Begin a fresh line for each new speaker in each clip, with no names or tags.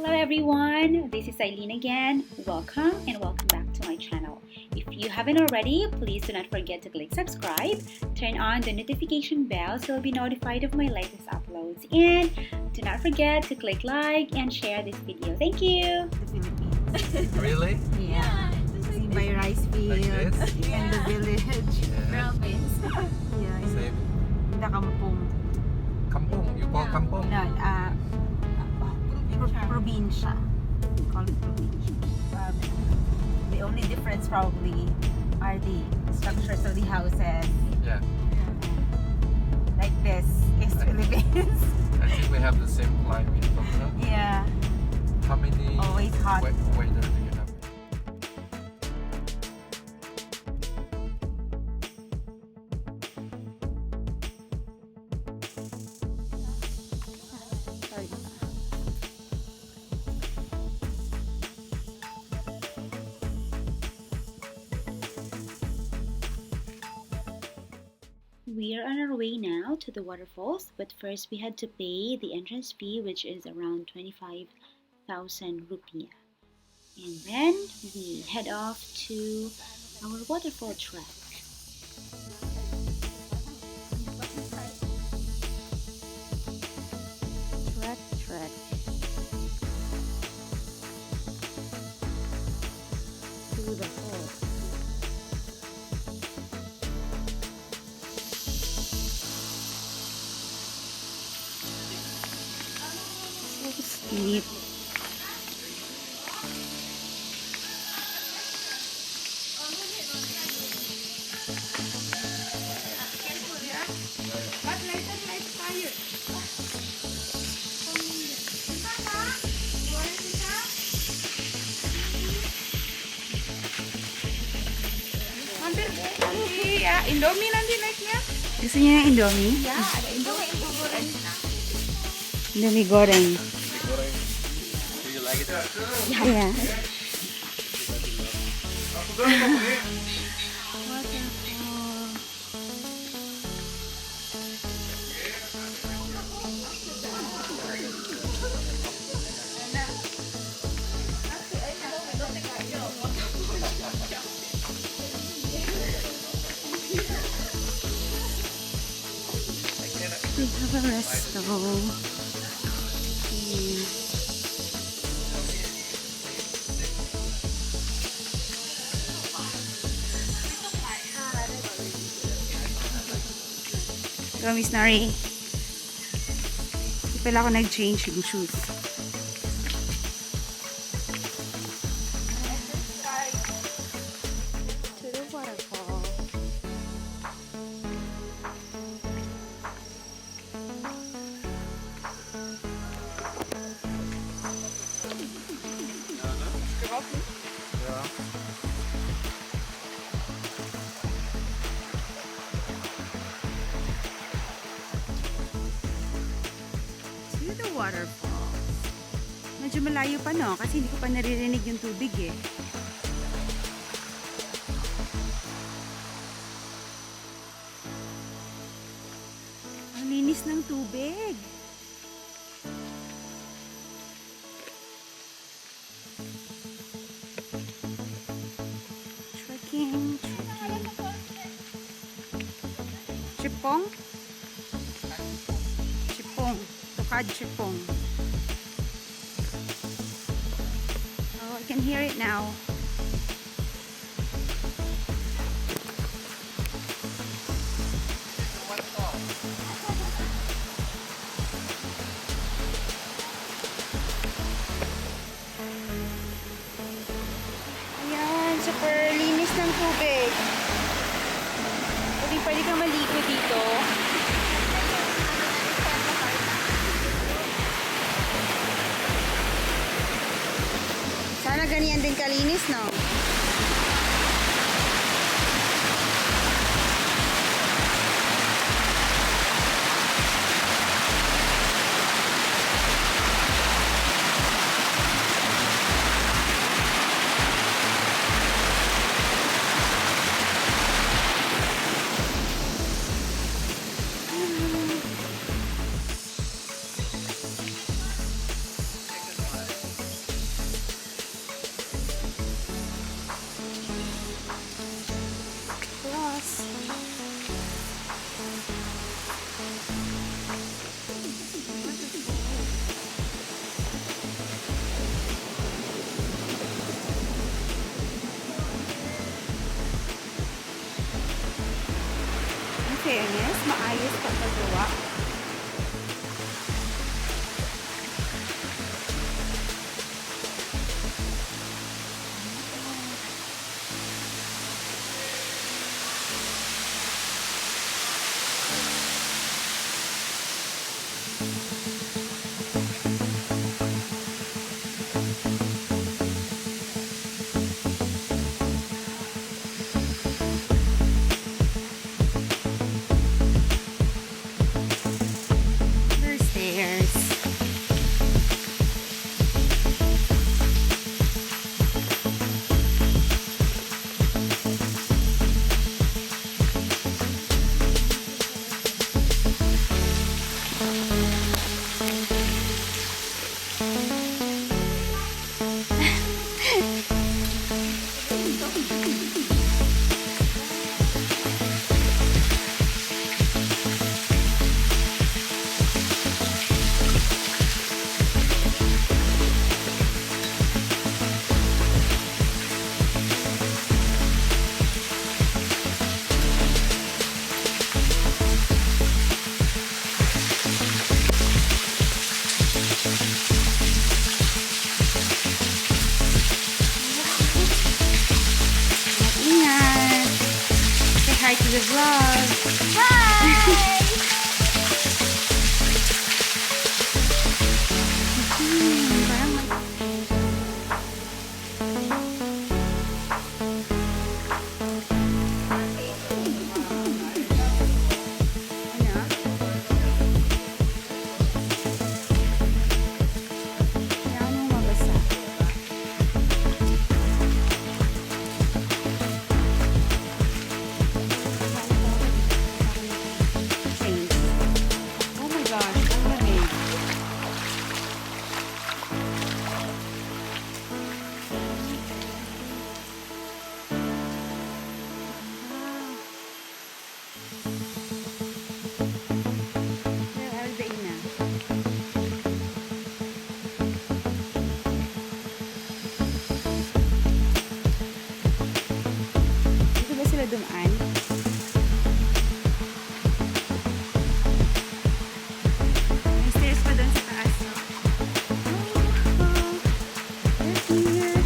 Hello everyone, this is Eileen again. Welcome and welcome back to my channel. If you haven't already, please do not forget to click subscribe, turn on the notification bell so you'll be notified of my latest uploads, and do not forget to click like and share this video. Thank you!
The Philippines.
Really?
Yeah. See my rice fields
Like
and the village.
Yeah.
Yeah.
Same.
The kampong.
Kampong. You call kampong?
No, probinsya. We call it probinsya. The only difference probably are the structures of the houses.
Yeah.
Like this is Philippines.
I think we have the same climate. Tukad.
Yeah.
How many
Always hot.
weather do you have?
We are on our way now to the waterfalls, but first we had to pay the entrance fee, which is around 25,000 rupiah. And then we head off to our waterfall track. Trek to the falls. Sleep.
Indomie nanti naiknya?
Gusto niya ng Indomie?
Ya, ada Indomie goreng.
Indomie goreng.
Do you like it?
Yeah. We have a resto. So, Miss Nari, hindi pala ako nag-change yung shoes. To the waterfall.
Yeah.
To the waterfall. Medyo malayo pa, no? Kasi hindi ko pa naririnig yung tubig eh. Ang linis ng tubig. Trekking. Cepung? Cepung. Tukad Cepung. Oh, I can hear it now. Ayan, super linis ng tubig. Pwede kang maligo dito. Sana ganyan din kalinis, no?
fairness, maayos pa paggawa. Hi to the vlog. Hi! dumaan. May stairs pa doon sa taas. There's here.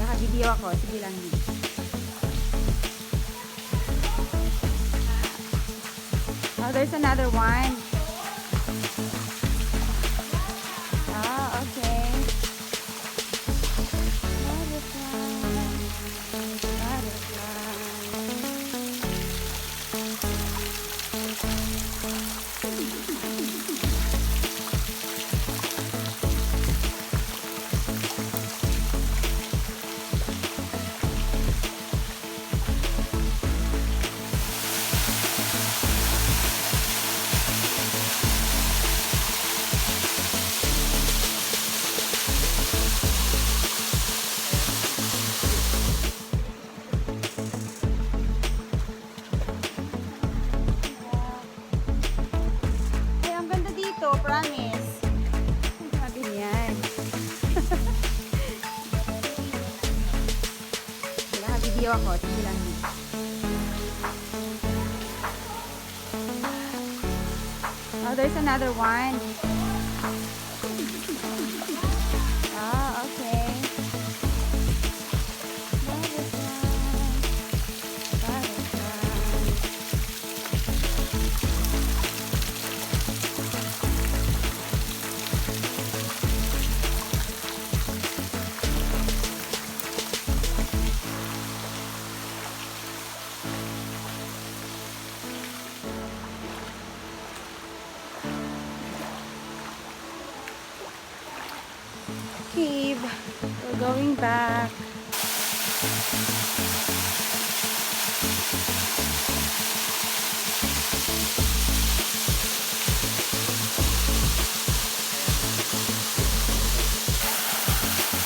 Naka-video ako. Sige lang. Oh, there's another one. Oh, okay. Ay, ang ganda dito, promise. Sabi niyan. Wala, video ako. Sige lang. Oh, there's another one. Ah, okay. Cave. We're going back.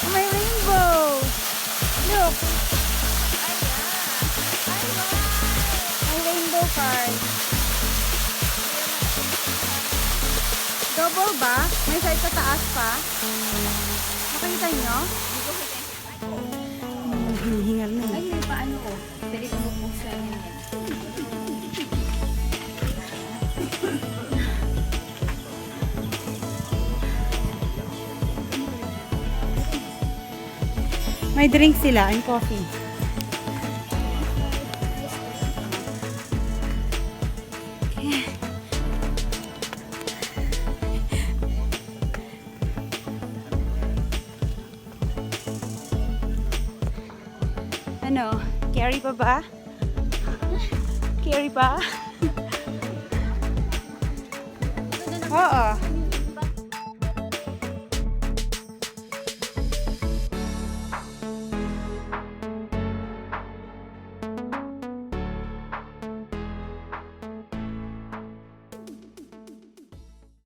Oh, my rainbow! Look! My rainbow card. Double ba? May side sa taas pa? Nakita nyo? Hinihingal na.
Ay, may paano oh. Pwede ko mapusa yan.
May drink sila and coffee. Ano? Carry pa ba? Carry pa? Oo.